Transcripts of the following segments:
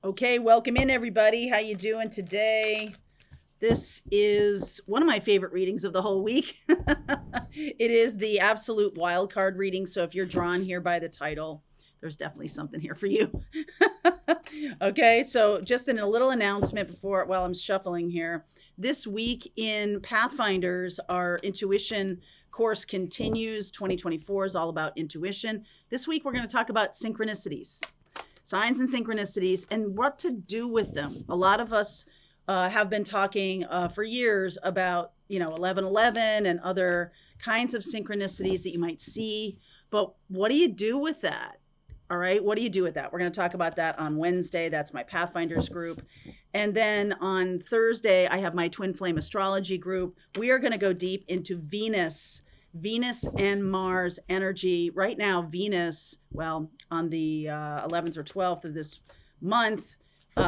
Okay, welcome in everybody. How you doing today? This is one of my favorite readings of the whole week. It is the absolute wild card reading, so if you're drawn here by the title, there's definitely something here for you. Okay, so just in a little announcement before while I'm shuffling here. This week in Pathfinders, our intuition course continues. 2024 is all about intuition. This week we're going to talk about synchronicities, signs and synchronicities, and what to do with them. A lot of us have been talking for years about 1111 and other kinds of synchronicities that you might see, but what do you do with that? All right, what do you do with that? We're going to talk about that on Wednesday. That's my Pathfinders group. And then on Thursday, I have my Twin Flame Astrology group. We are going to go deep into Venus and Mars energy. Right now, Venus, well, on the 11th or 12th of this month,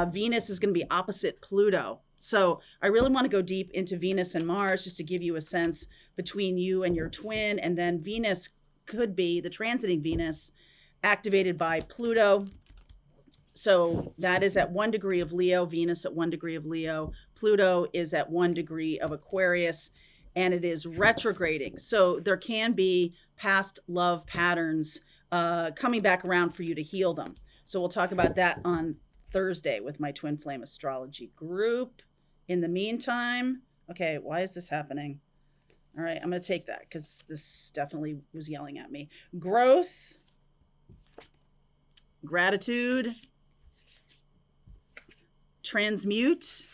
Venus is going to be opposite Pluto. So I really want to go deep into Venus and Mars just to give you a sense between you and your twin. And then Venus could be the transiting Venus activated by Pluto. So that is at 1 degree of Leo, Venus at 1 degree of Leo. Pluto is at 1 degree of Aquarius, and it is retrograding. So there can be past love patterns coming back around for you to heal them. So we'll talk about that on Thursday with my Twin Flame Astrology group. In the meantime, okay, why is this happening? All right, I'm going to take that because this definitely was yelling at me. Growth, gratitude, transmute,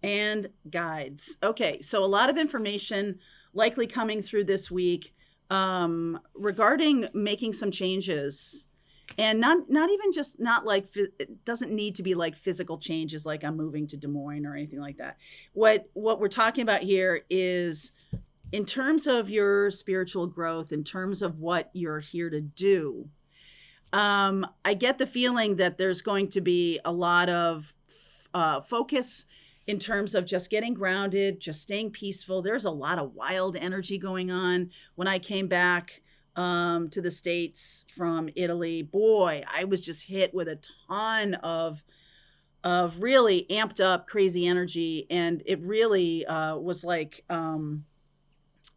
and guides. Okay, so a lot of information likely coming through this week regarding making some changes, and not even just not like it doesn't need to be like physical changes, like I'm moving to Des Moines or anything like that. What we're talking about here is in terms of your spiritual growth, in terms of what you're here to do. I get the feeling that there's going to be a lot of focus in terms of just getting grounded, just staying peaceful. There's a lot of wild energy going on. When I came back to the States from Italy, boy, I was just hit with a ton of really amped up crazy energy. And it really was like a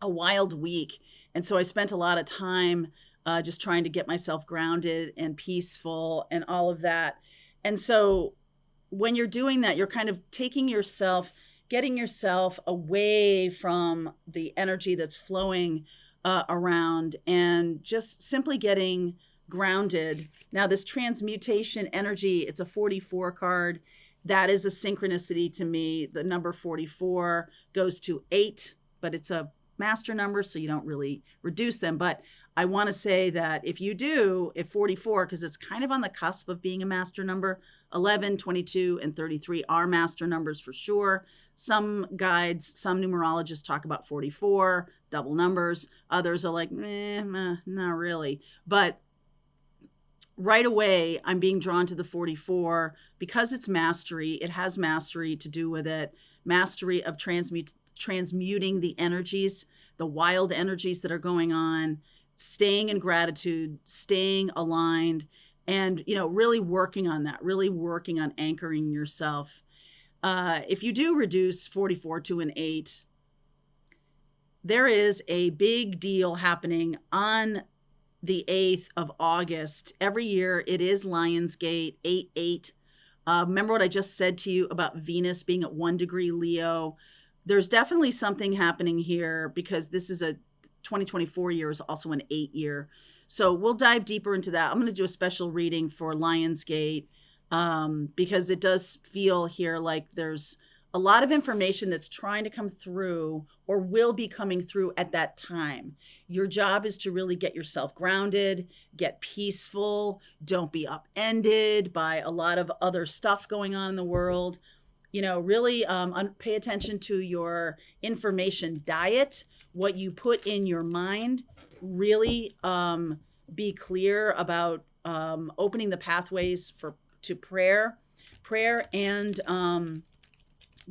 wild week. And so I spent a lot of time just trying to get myself grounded and peaceful and all of that. And so when you're doing that, you're kind of taking yourself, getting yourself away from the energy that's flowing around and just simply getting grounded. Now, this transmutation energy, it's a 44 card. That is a synchronicity to me. The number 44 goes to 8, but it's a master number, so you don't really reduce them. But I want to say that if 44, because it's kind of on the cusp of being a master number, 11, 22, and 33 are master numbers for sure. Some guides, some numerologists talk about 44, double numbers. Others are like, not really. But right away, I'm being drawn to the 44 because it's mastery. It has mastery to do with it. Mastery of transmuting the energies, the wild energies that are going on, staying in gratitude, staying aligned, and really working on that, really working on anchoring yourself. If you do reduce 44 to an 8, there is a big deal happening on the 8th of August. Every year it is Lionsgate 8-8. Remember what I just said to you about Venus being at 1 degree Leo? There's definitely something happening here because this is a 2024 year is also an 8 year. So we'll dive deeper into that. I'm going to do a special reading for Lionsgate because it does feel here like there's a lot of information that's trying to come through or will be coming through at that time. Your job is to really get yourself grounded, get peaceful, don't be upended by a lot of other stuff going on in the world. Really pay attention to your information diet, what you put in your mind. Really be clear about opening the pathways to prayer and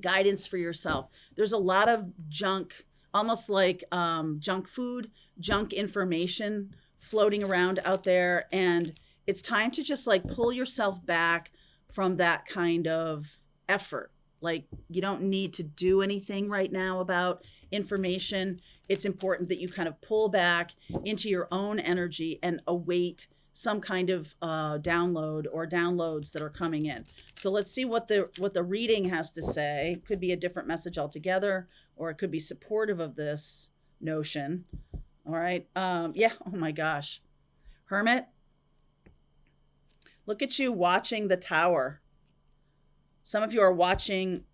guidance for yourself. There's a lot of junk, almost like junk food, junk information floating around out there, and it's time to just like pull yourself back from that kind of effort. Like, you don't need to do anything right now about information. It's important that you kind of pull back into your own energy and await some kind of download or downloads that are coming in. So let's see what the reading has to say. Could be a different message altogether, or it could be supportive of this notion. All right. Yeah. Oh my gosh. Hermit, look at you watching the tower. Some of you are watching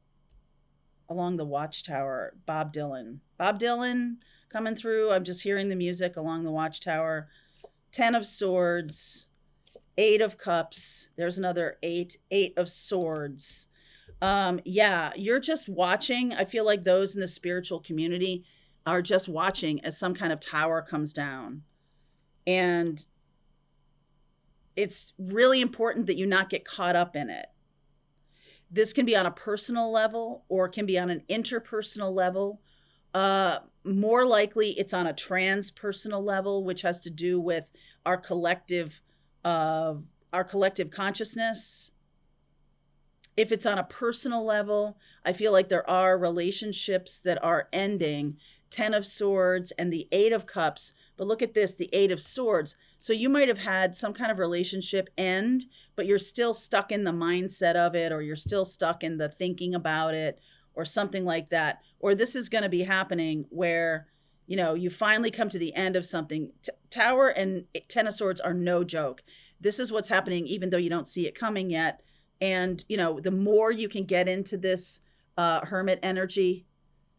along the watchtower. Bob Dylan. Bob Dylan coming through. I'm just hearing the music along the watchtower. 10 of Swords, 8 of Cups. There's another 8. 8 of Swords. Yeah, you're just watching. I feel like those in the spiritual community are just watching as some kind of tower comes down. And it's really important that you not get caught up in it. This can be on a personal level or it can be on an interpersonal level. More likely it's on a transpersonal level, which has to do with our collective consciousness. If it's on a personal level, I feel like there are relationships that are ending. 10 of Swords and the 8 of Cups. But look at this, the 8 of Swords. So you might have had some kind of relationship end, but you're still stuck in the mindset of it, or you're still stuck in the thinking about it, or something like that. Or this is going to be happening where, you know, you finally come to the end of something. Tower and 10 of Swords are no joke. This is what's happening, even though you don't see it coming yet. And, you know, the more you can get into this hermit energy,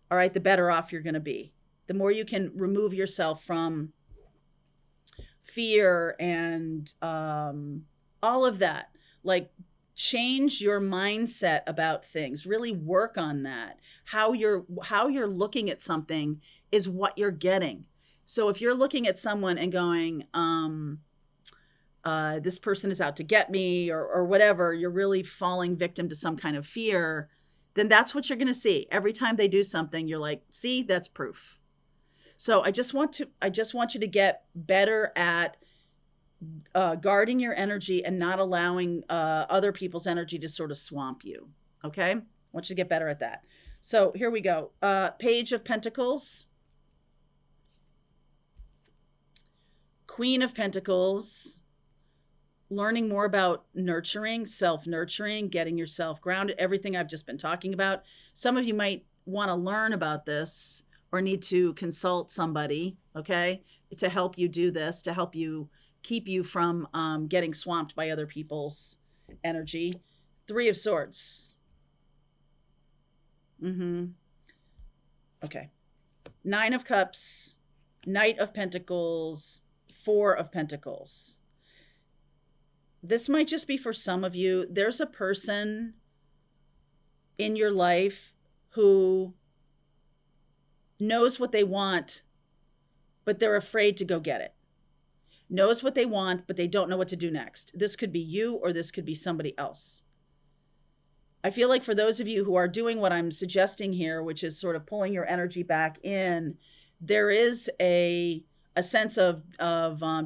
all right, the better off you're going to be. The more you can remove yourself from fear and all of that. Like, change your mindset about things. Really work on that. How you're looking at something is what you're getting. So if you're looking at someone and going, this person is out to get me, or whatever, you're really falling victim to some kind of fear, then that's what you're going to see. Every time they do something, you're like, see, that's proof. So I just want you to get better at guarding your energy and not allowing other people's energy to sort of swamp you. Okay? I want you to get better at that. So here we go. Page of Pentacles. Queen of Pentacles. Learning more about nurturing, self-nurturing, getting yourself grounded, everything I've just been talking about. Some of you might want to learn about this or need to consult somebody, okay, to help you do this, to help you keep you from getting swamped by other people's energy. 3 of Swords. Okay. 9 of Cups, Knight of Pentacles, 4 of Pentacles. This might just be for some of you. There's a person in your life who knows what they want, but they're afraid to go get it. Knows what they want, but they don't know what to do next. This could be you, or this could be somebody else. I feel like for those of you who are doing what I'm suggesting here, which is sort of pulling your energy back in, there is a sense of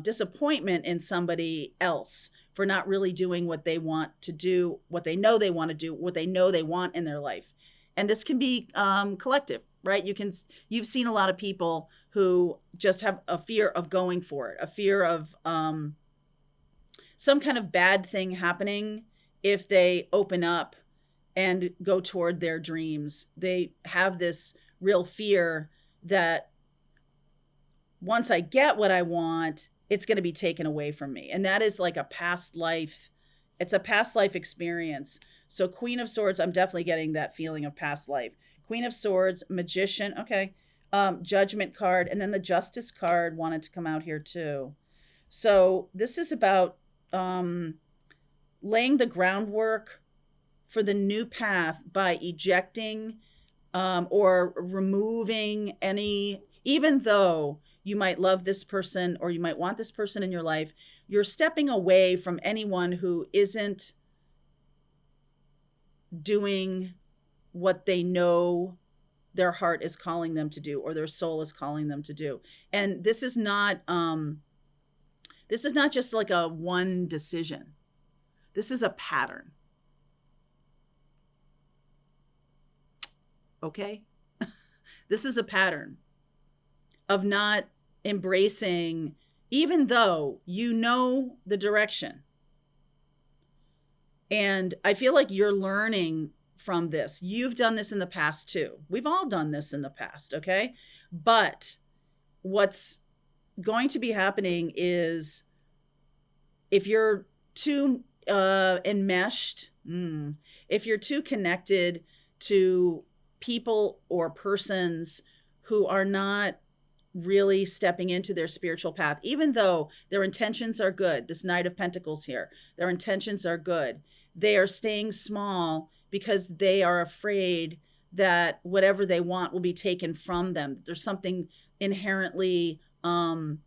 disappointment in somebody else for not really doing what they want to do, what they know they want to do, what they know they want in their life. And this can be collective, right? You've seen a lot of people who just have a fear of going for it, a fear of some kind of bad thing happening if they open up and go toward their dreams. They have this real fear that once I get what I want, it's going to be taken away from me. And that is like a past life. It's a past life experience. So Queen of Swords, I'm definitely getting that feeling of past life. Queen of Swords, Magician. Okay. Judgment card. And then the Justice card wanted to come out here too. So this is about laying the groundwork for the new path by ejecting or removing any, even though you might love this person or you might want this person in your life, you're stepping away from anyone who isn't doing what they know their heart is calling them to do or their soul is calling them to do. And this is not This is not just like a one decision. This is a pattern. Okay? This is a pattern of not embracing, even though you know the direction. And I feel like you're learning from this. You've done this in the past too. We've all done this in the past, okay? But what's going to be happening is if you're too enmeshed, if you're too connected to people or persons who are not really stepping into their spiritual path, even though their intentions are good, this Knight of Pentacles here, their intentions are good, they are staying small because they are afraid that whatever they want will be taken from them. There's something inherently going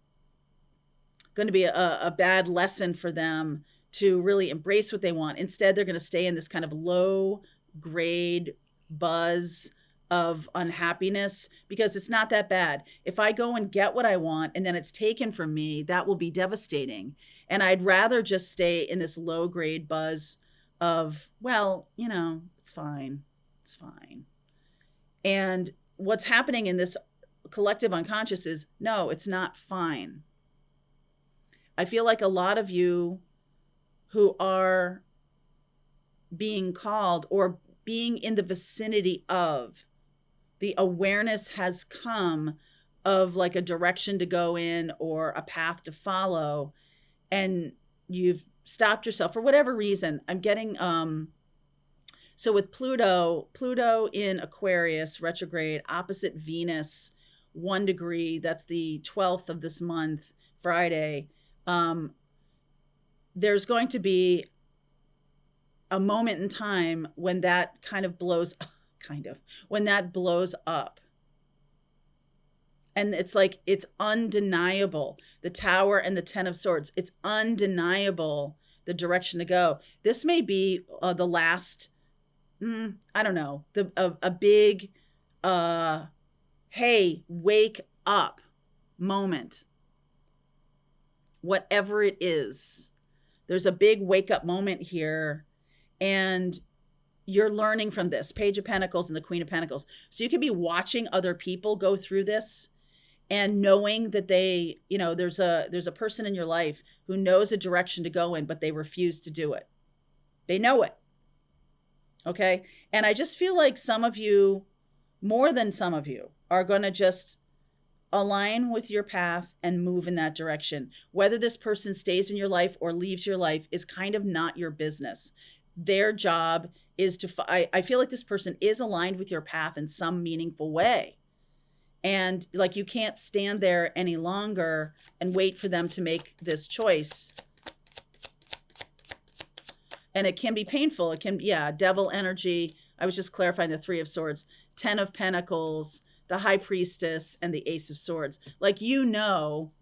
to be a bad lesson for them to really embrace what they want. Instead, they're going to stay in this kind of low grade buzz of unhappiness because it's not that bad. If I go and get what I want and then it's taken from me, that will be devastating. And I'd rather just stay in this low grade buzz of, well, it's fine. It's fine. And what's happening in this collective unconscious is, no, it's not fine. I feel like a lot of you who are being called or being in the vicinity of, the awareness has come of like a direction to go in or a path to follow, and you've stopped yourself for whatever reason. I'm getting so with Pluto in Aquarius retrograde opposite Venus 1 degree, that's the 12th of this month, Friday. There's going to be a moment in time when that when that blows up. And it's like, it's undeniable. The Tower and the 10 of Swords, it's undeniable the direction to go. This may be the last, I don't know, a big, hey, wake up moment. Whatever it is, there's a big wake up moment here. And you're learning from this Page of Pentacles and the Queen of Pentacles. So you could be watching other people go through this and knowing that they, there's a person in your life who knows a direction to go in, but they refuse to do it. They know it. Okay. And I just feel like some of you, more than some of you, are going to just align with your path and move in that direction. Whether this person stays in your life or leaves your life is kind of not your business. Their job is to, I feel like this person is aligned with your path in some meaningful way. And like, you can't stand there any longer and wait for them to make this choice. And it can be painful. It can, devil energy. I was just clarifying the 3 of Swords, 10 of Pentacles, the High Priestess, and the Ace of Swords. Like, you know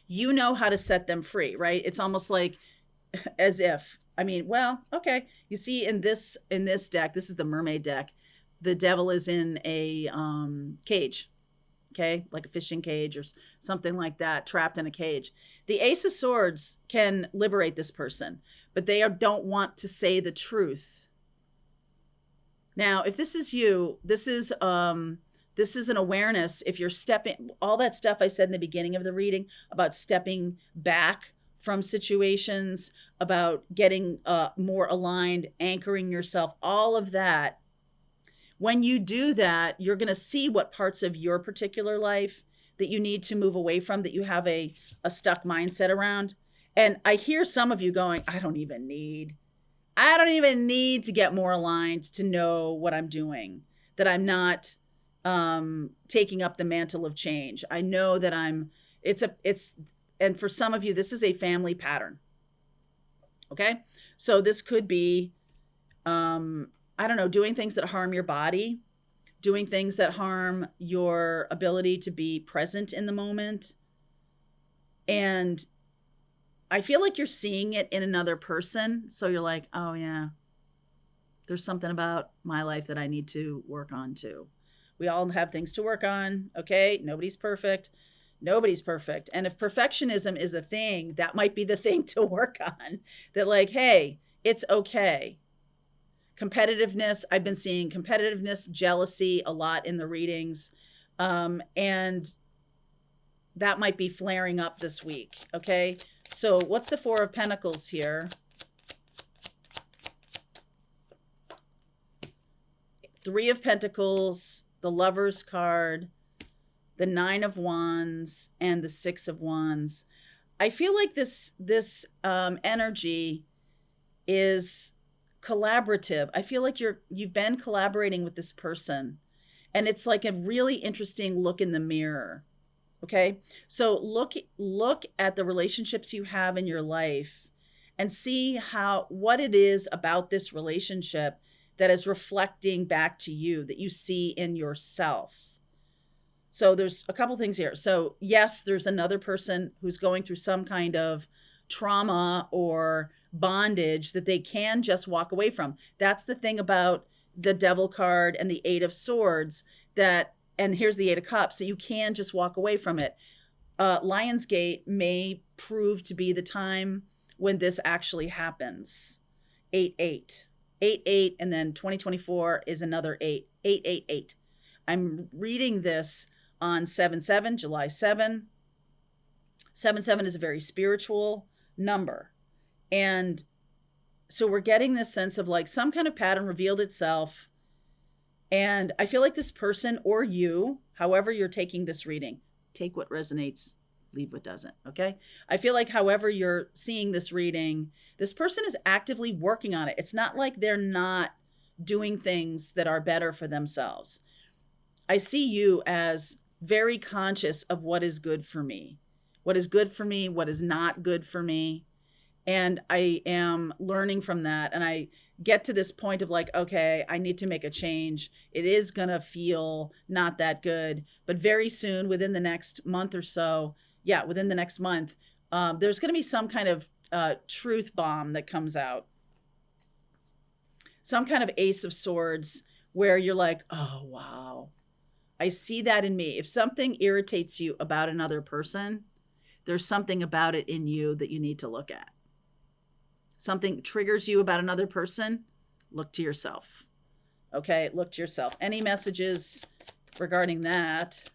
how to set them free, right? It's almost like as if, okay. You see in this deck, this is the Mermaid deck, the devil is in a cage, okay? Like a fishing cage or something like that, trapped in a cage. The Ace of Swords can liberate this person, but they don't want to say the truth. Now, if this is you, this is an awareness. If you're stepping, all that stuff I said in the beginning of the reading about stepping back from situations, about getting more aligned, anchoring yourself, all of that. When you do that, you're going to see what parts of your particular life that you need to move away from, that you have a stuck mindset around. And I hear some of you going, I don't even need to get more aligned to know what I'm doing, that I'm not taking up the mantle of change. I know that and for some of you, this is a family pattern. Okay. So this could be, doing things that harm your body, doing things that harm your ability to be present in the moment. And I feel like you're seeing it in another person. So you're like, oh yeah, there's something about my life that I need to work on too. We all have things to work on. Okay. Nobody's perfect. Nobody's perfect. And if perfectionism is a thing, that might be the thing to work on. That, like, hey, it's okay. Competitiveness, I've been seeing competitiveness, jealousy a lot in the readings. And that might be flaring up this week. Okay. So what's the Four of Pentacles here? Three of Pentacles, the Lover's card, the Nine of Wands, and the Six of Wands. I feel like this energy is collaborative. I feel like you've been collaborating with this person, and it's like a really interesting look in the mirror. Okay, so look at the relationships you have in your life, and see what it is about this relationship that is reflecting back to you, that you see in yourself. So there's a couple things here. So yes, there's another person who's going through some kind of trauma or bondage that they can just walk away from. That's the thing about the Devil card and the Eight of Swords, and here's the Eight of Cups, so you can just walk away from it. Lionsgate may prove to be the time when this actually happens. 8-8. 8-8, and then 2024 is another 8. 8-8-8. I'm reading this on 7-7, July 7. 7-7 is a very spiritual number. And so we're getting this sense of like some kind of pattern revealed itself. And I feel like this person, or you, however you're taking this reading, take what resonates, leave what doesn't. Okay. I feel like however you're seeing this reading, this person is actively working on it. It's not like they're not doing things that are better for themselves. I see you as very conscious of what is good for me, what is good for me, what is not good for me. And I am learning from that. And I get to this point of like, okay, I need to make a change. It is going to feel not that good, but very soon, within the next month or so, within the next month, there's going to be some kind of truth bomb that comes out. Some kind of Ace of Swords where you're like, oh, wow, I see that in me. If something irritates you about another person, there's something about it in you that you need to look at. Something triggers you about another person, look to yourself. Okay, look to yourself. Any messages regarding that?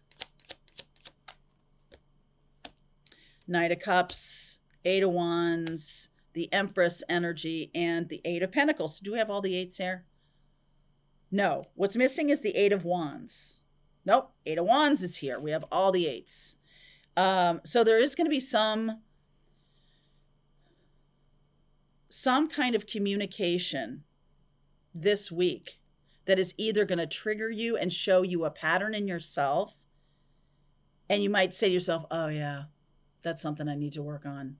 Knight of Cups, Eight of Wands, the Empress energy, and the Eight of Pentacles. Do we have all the eights here? No. What's missing is the Eight of Wands. Nope. Eight of Wands is here. We have all the eights. So there is going to be some kind of communication this week that is either going to trigger you and show you a pattern in yourself. And you might say to yourself, oh yeah, that's something I need to work on.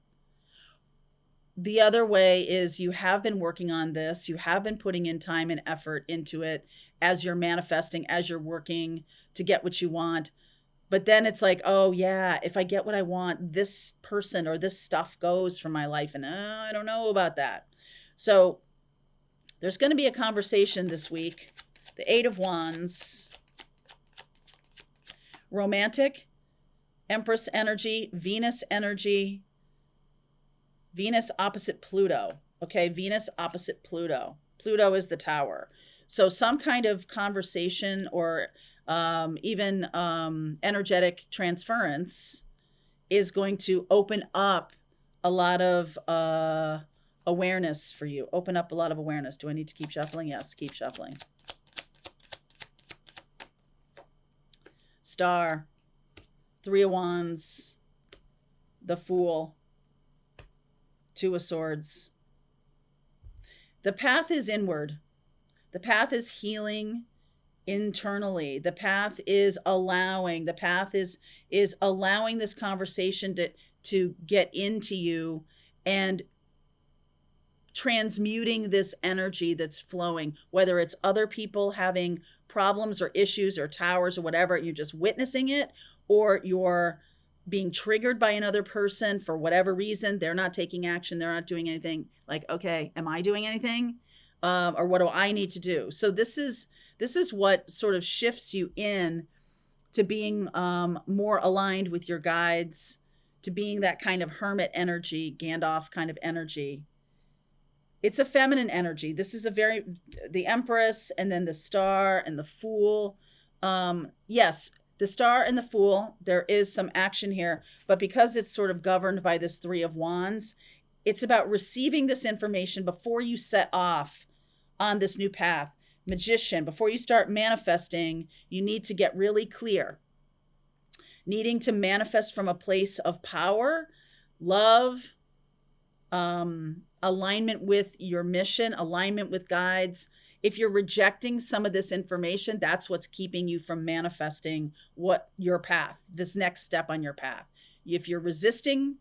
The other way is you have been working on this. You have been putting in time and effort into it as you're manifesting, as you're working to get what you want. But then it's like, oh yeah, if I get what I want, this person or this stuff goes from my life. And I don't know about that. So there's going to be a conversation this week. The Eight of Wands. Romantic. Empress energy. Venus energy. Venus opposite Pluto. Okay, Venus opposite Pluto. Pluto is the Tower. So some kind of conversation or even energetic transference is going to open up a lot of awareness for you. Open up a lot of awareness. Do I need to keep shuffling? Yes, keep shuffling. Star, Three of Wands, the Fool, Two of Swords. The path is inward. The path is healing internally. The path is allowing. The path is allowing this conversation to get into you and transmuting this energy that's flowing, whether it's other people having problems or issues or towers or whatever, you're just witnessing it, or you're being triggered by another person for whatever reason. They're not taking action. They're not doing anything. Like, okay, am I doing anything? Or what do I need to do? So this is what sort of shifts you in to being more aligned with your guides, to being that kind of hermit energy, Gandalf kind of energy. It's a feminine energy. This is a very, the Empress and then the Star and the Fool. Yes, the Star and the Fool, there is some action here, but because it's sort of governed by this Three of Wands, it's about receiving this information before you set off on this new path. Magician, before you start manifesting, you need to get really clear. Needing to manifest from a place of power, love, alignment with your mission, alignment with guides. If you're rejecting some of this information, that's what's keeping you from manifesting what your path, this next step on your path. If you're resisting,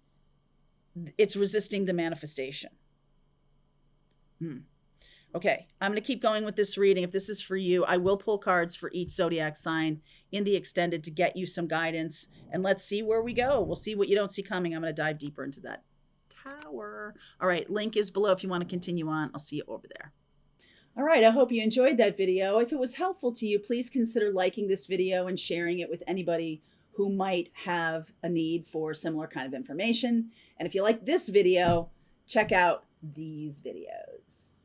it's resisting the manifestation. Okay, I'm going to keep going with this reading. If this is for you, I will pull cards for each zodiac sign in the extended to get you some guidance. And let's see where we go. We'll see what you don't see coming. I'm going to dive deeper into that tower. All right, link is below if you want to continue on. I'll see you over there. All right, I hope you enjoyed that video. If it was helpful to you, please consider liking this video and sharing it with anybody who might have a need for similar kind of information. And if you like this video, check out these videos.